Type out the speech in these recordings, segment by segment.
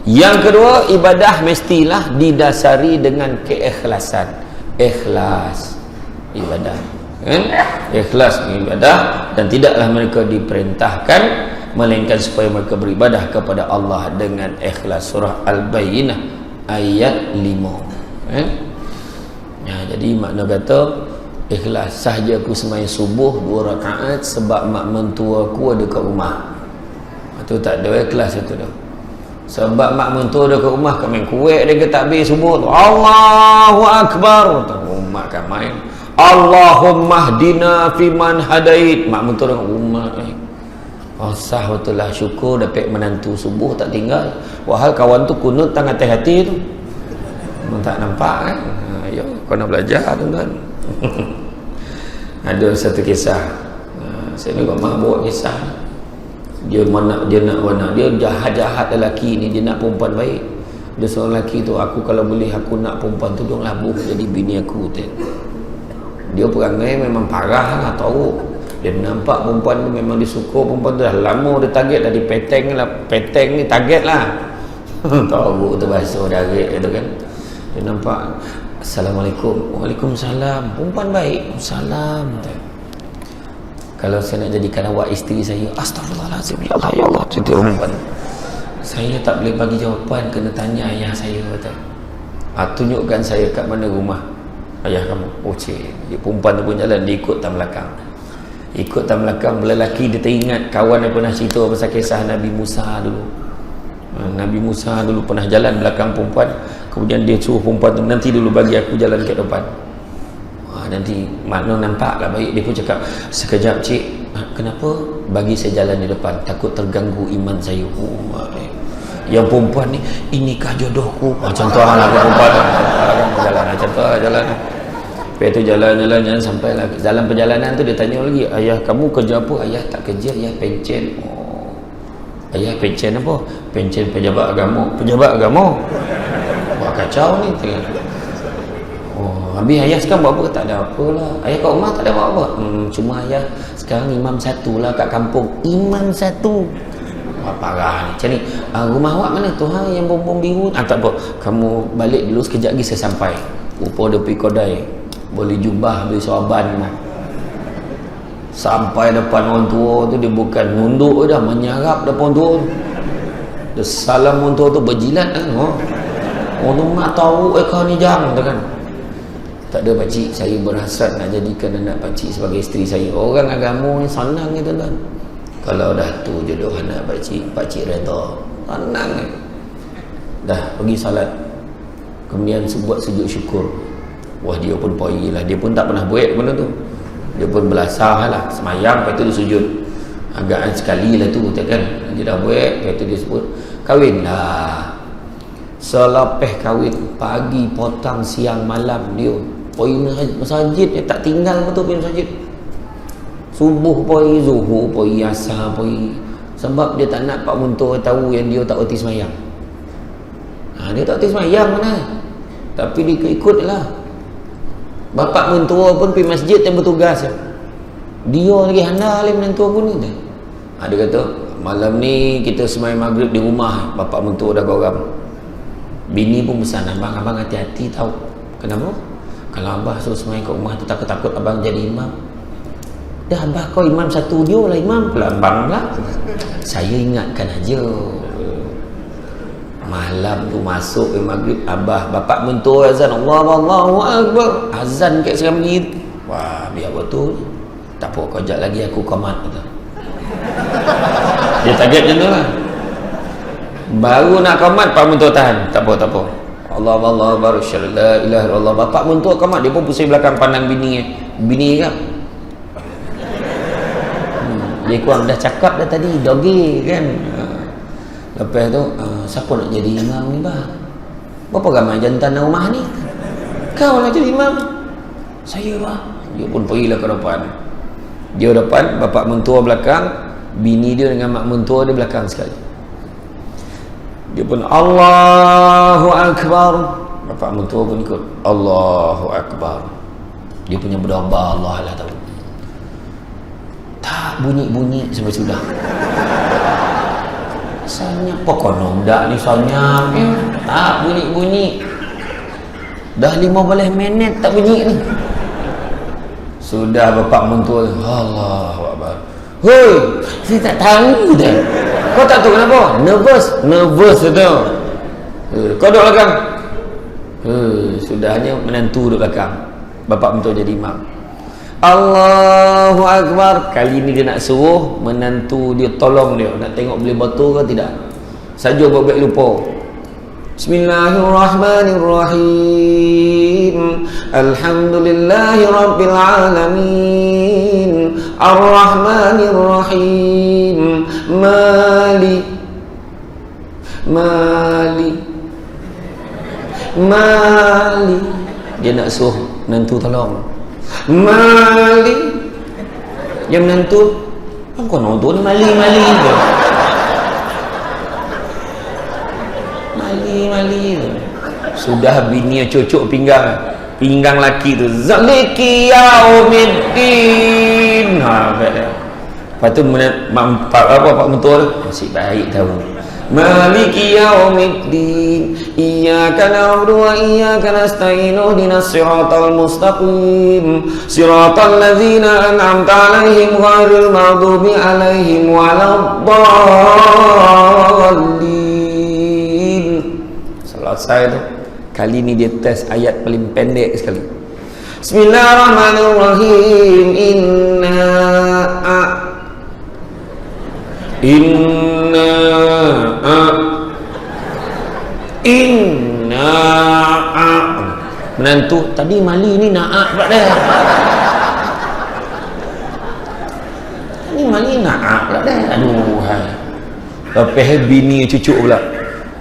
Yang kedua, ibadah mestilah didasari dengan keikhlasan. Ikhlas ibadah, kan? Ikhlas ibadah, dan tidaklah mereka diperintahkan melainkan supaya mereka beribadah kepada Allah dengan ikhlas. Surah Al-Bayyinah ayat 5, kan? Ya, jadi makna kata ikhlas. Sahaja aku sembahyang subuh 2 rakaat sebab mak mentua aku ada kat rumah, itu tak ada ikhlas itu dah. Sebab mak mentua ada kat rumah, kami kuat dia ke takbir subuh tu, Allahu Akbar, mak kan main Allahumma hdina fiman hadait, mak mentua dekat rumah. Sah betul lah, syukur dapat menantu subuh tak tinggal. Wahal kawan tu kunut tangan hati tu, tak nampak kan. Ayo kau nak belajar tuan-tuan. Ada satu kisah, saya ni mak bawa kisah. Dia nak jahat-jahat lelaki ni, dia nak perempuan baik. Dia seorang lelaki tu, aku kalau boleh aku nak perempuan tu dong labuh jadi bini aku tu. Dia perangai memang parah lah, tahu. Dia nampak perempuan tu memang disuka, perempuan tu dah lama dia target, dah dipeteng lah, peteng ni target lah. Tahu tu bahasa darat tu kan. Dia nampak, Assalamualaikum, Waalaikumsalam, perempuan baik, salam. Kalau saya nak jadikan awak isteri saya, astagfirullahalazim, ya Allah, ya Allah, jadi perempuan, saya tak boleh bagi jawapan, kena tanya ayah saya, kata. Tunjukkan saya kat mana rumah ayah kamu. Dia perempuan tu pun jalan, dia ikut tam belakang. Ikut tam belakang, lelaki dia teringat kawan yang pernah cerita pasal kisah Nabi Musa dulu. Nabi Musa dulu pernah jalan belakang perempuan, kemudian dia suruh perempuan tu, nanti dulu bagi aku jalan ke depan. Nanti makna nampak lah baik. Dia pun cakap, sekejap cik, kenapa? Bagi saya jalan di depan, takut terganggu iman saya. Yang perempuan ni, inikah jodohku? Macam tu lah perempuan berjalan, macam tu lah jalan. Lepas tu jalan sampai lah dalam perjalanan tu dia tanya lagi, ayah kamu kerja apa? Ayah tak kerja, ayah pencen. Ayah pencen apa? Pencen pejabat agama. Pejabat agama? Wah kacau ni. Habis ayah sekarang buat apa? Tak ada apalah. Ayah kat rumah tak ada buat apa? Cuma ayah sekarang imam satu lah kat kampung. Imam satu? Wah parah ni. Macam ni, rumah awak mana tu? Yang bombong biru? Tak apa, kamu balik dulu, sekejap lagi saya sampai. Rupa dia pergi kodai, beli jubah, beli sorban. Sampai depan orang tua tu, dia bukan nunduk dah, menyarap depan orang tua. Dia salam orang tua tu berjilat kan. Orang tu mak tahu kau ni jang tu kan. Tak ada pakcik, saya berhasrat nak jadikan anak pakcik sebagai isteri saya. Orang agama ni senang ni tuan-tuan. Kalau dah tu jodoh anak pakcik, pakcik redha, senang ni. Dah pergi salat, kemudian buat sujud syukur. Wah dia pun poi lah, dia pun tak pernah buat benda tu. Dia pun belasah lah, semayang, lepas tu dia sujud. Agak sekali lah tu kan. Dia dah buat, lepas tu dia sebut kahwin lah. Selepas kahwin, pagi, petang, siang, malam dia pergi masjid, dia tak tinggal betul pergi masjid. Subuh pergi, zuhur pergi, asar pergi. Sebab dia tak nak pak mentua tahu yang dia tak erti semayang. Dia tak erti semayang mana, tapi dia ikut lah. Bapak mentua pun pergi masjid yang bertugas. Dia lagi handal oleh mentua pun ni. Dia kata, malam ni kita semayang maghrib di rumah, bapak mentua dah korang. Bini pun pesan, abang hati-hati tahu. Kenapa? Kalau abah suruh semayang kat rumah tu, takut-takut abang jadi imam. Dah abah kau imam satu, dia lah imam pula abang lah. Saya ingatkan aja. Malam tu masuk maghrib, abah bapak mentua azan, Allahu Akbar, azan kat sekarang ni. Wah biar betul. Tak apa, kau jap lagi aku komat kata. Dia target macam tu lah. Baru nak komat, pak mentua tahan. Tak apa. Allah Akbar, la ilaha illallah. Bapak mentua komat, dia pun pusing belakang pandang bini kan. Dia kurang dah cakap dah tadi, dogi kan. Lepas tu, siapa nak jadi imam ni bah? Berapa ramai jantan rumah ni? Kau nak jadi imam? Saya bah. Dia pun pergilah ke depan. Dia depan, bapak mentua belakang, bini dia dengan mak mentua dia belakang sekali. Dia pun Allahu Akbar, bapak mentua pun ikut Allahu Akbar. Dia punya berdoa Allah lah tahu. Tak bunyi-bunyi sampai sudah. Senyap apa kono dak ni senyap tak bunyi-bunyi dah 15 minit tak bunyi ni. Sudah bapak mentua, Allahu Akbar. Hoi, saya tak tahu dah. Kau tak tahu kenapa? Nervous tu. Kau duduk belakang. Sudahnya menantu duduk belakang. Bapak mentua jadi imam. Allahu Akbar. Kali ni dia nak suruh menantu dia tolong dia. Nak tengok boleh betul ke tidak. Saja baik lupa. Bismillahirrahmanirrahim. Alhamdulillahi rabbil alamin. Ar-Rahmanirrahim. Mali. Dia nak suruh menantu tolong. Mali. Yang menantu, kau nonton ni mali je. Mali. Sudah bini cocok pinggang laki tu. Zaliki yaumiddin. Lepas tu Pak mentua tu masih baik tahu. Maliki yaumiddin. Iyyaka na'budu wa iyyaka nasta'in. Ihdinas siratal mustaqim. Siratal ladzina an'amta 'alaihim ghairil maghdubi 'alaihim waladdallin. Selesai tu. Kali ni dia test ayat paling pendek sekali. Bismillahirrahmanirrahim. Menantu tadi mali ni naak pula dah. Ni mali naak pula dah. Aduh hai. Lepas bini cucuk pula.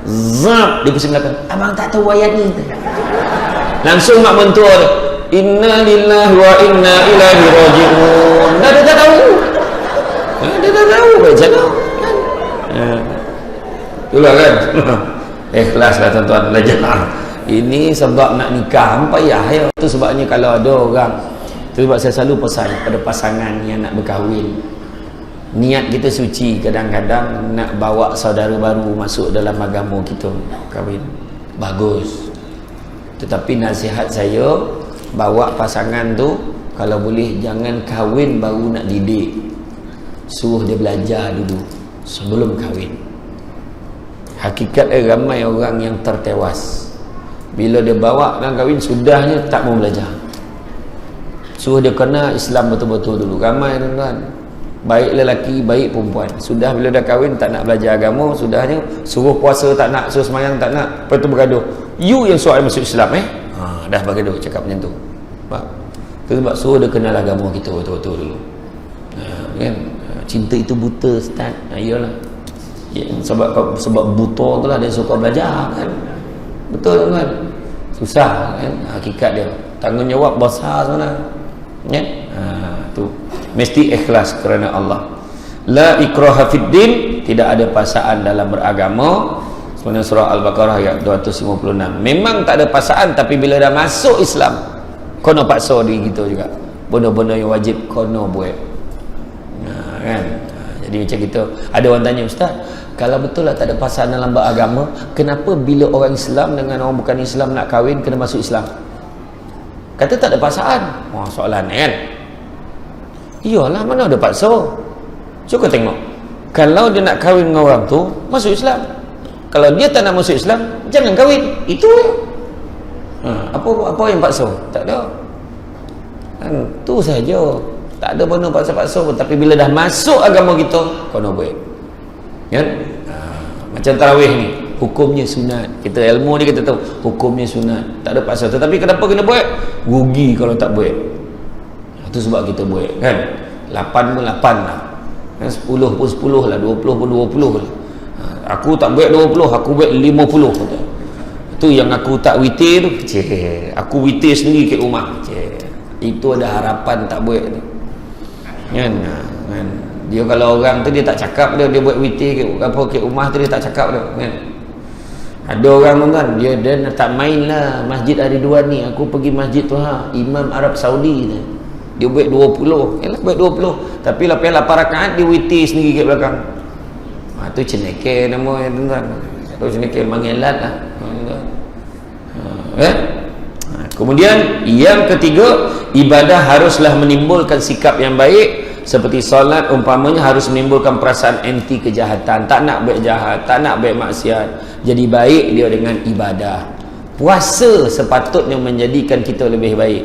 Zap dia pusing belakang. Abang tak tahu ayat ni. Langsung mak mentua dia. Inna lillahi wa inna ilaihi raji'un. Dah tahu. Dia dah tahu macam mana. Itulah kan. Ikhlaslah tuan-tuan belajar. Ini sebab nak nikah payah ya. Itu sebabnya kalau ada orang, itu sebab saya selalu pesan pada pasangan yang nak berkahwin, niat kita suci, kadang-kadang nak bawa saudara baru masuk dalam agama kita kahwin bagus, tetapi nasihat saya bawa pasangan tu kalau boleh jangan kahwin baru nak didik, suruh dia belajar dulu sebelum kahwin. Hakikatnya ramai orang yang tertewas bila dia bawa dan kahwin sudahnya tak mau belajar. Suruh dia kena Islam betul-betul dulu. Ramai tuan-tuan, baik lelaki baik perempuan, sudah bila dah kahwin tak nak belajar agama, sudahnya suruh puasa tak nak, suruh sembahyang tak nak, lepas tu bergaduh, you yang suruh masuk Islam dah bergaduh cakap macam tu. Itu sebab suruh dia kenal agama kita betul-betul dulu. Kan? Cinta itu buta Ustaz. Iyalah ya, sebab buta tu lah dia suka belajar kan. Betul kan? Susah kan? Hakikat dia tanggungjawab besar sebenarnya ya? Tu mesti ikhlas kerana Allah. La ikraha fid din, tidak ada paksaan dalam beragama. Sebenarnya surah Al-Baqarah ayat 256. Memang tak ada paksaan, tapi bila dah masuk Islam kono paksa diri kita juga. Benda-benda yang wajib kono buat. Kan? Jadi macam kita, ada orang tanya, Ustaz, kalau betul lah tak ada paksaan dalam beragama, kenapa bila orang Islam dengan orang bukan Islam nak kahwin kena masuk Islam? Kata tak ada paksaan. Wah, soalan kan? Iyalah, mana ada paksa. Cuba tengok, kalau dia nak kahwin dengan orang tu, masuk Islam. Kalau dia tak nak masuk Islam, jangan kahwin. Itu apa yang paksa? Tak ada kan, tu saja. Tak ada benda paksa-paksa pun. Tapi bila dah masuk agama kita, kena buat kan? Macam tarawih ni, hukumnya sunat. Kita ilmu ni kita tahu hukumnya sunat, tak ada paksa. Tetapi kenapa kena buat? Rugi kalau tak buat. Itu sebab kita buat kan. 8 pun 8 lah, 10 pun 10 lah, 20 pun 20 lah. Aku tak buat 20, aku buat 50. Itu yang aku tak witir tu. Aku witir sendiri kat rumah. Itu ada harapan tak buat tu kan. Dia kalau orang tu dia tak cakap dia buat witir kat rumah tu, dia tak cakap dia kan. Ada orang kan, dia tak main lah masjid hari 2 ni, aku pergi masjid tu Imam Arab Saudi tu, dia buat 20. Yalah buat 20, tapi lepas 8 rakaat dia witir sendiri kat belakang. Tu cenekir nama tuan-tuan. Tu cenekir manggilan lah. Kemudian yang ketiga, ibadah haruslah menimbulkan sikap yang baik. Seperti solat umpamanya harus menimbulkan perasaan anti kejahatan, tak nak buat jahat, tak nak buat maksiat, jadi baik dia dengan ibadah. Puasa sepatutnya menjadikan kita lebih baik.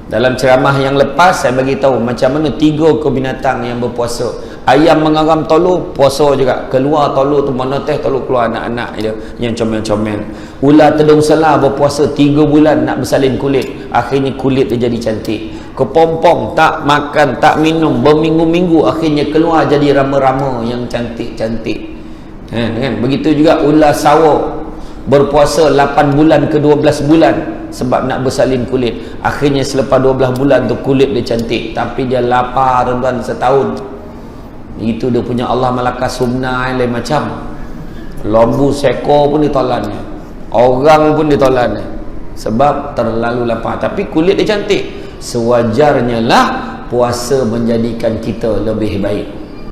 Dalam ceramah yang lepas saya bagi tahu macam mana 3 ekor binatang yang berpuasa. Ayam mengaram tolor, puasa juga. Keluar tolor tu mana teh, tolor keluar anak-anak dia yang comel-comel. Ular tedung selah berpuasa 3 bulan nak bersalin kulit. Akhirnya kulit dia jadi cantik. Kepompong tak makan, tak minum berminggu-minggu, akhirnya keluar jadi rama-rama yang cantik-cantik. Kan? Begitu juga ular sawo berpuasa 8 bulan ke 12 bulan sebab nak bersalin kulit. Akhirnya selepas 12 bulan tu kulit dia cantik, tapi dia lapar tuan-tuan setahun. Itu dia punya Allah Malaka Sumna lain macam. Lembu seko pun ditolan, orang pun ditolan sebab terlalu lapar, tapi kulit dia cantik. Sewajarnya lah puasa menjadikan kita lebih baik.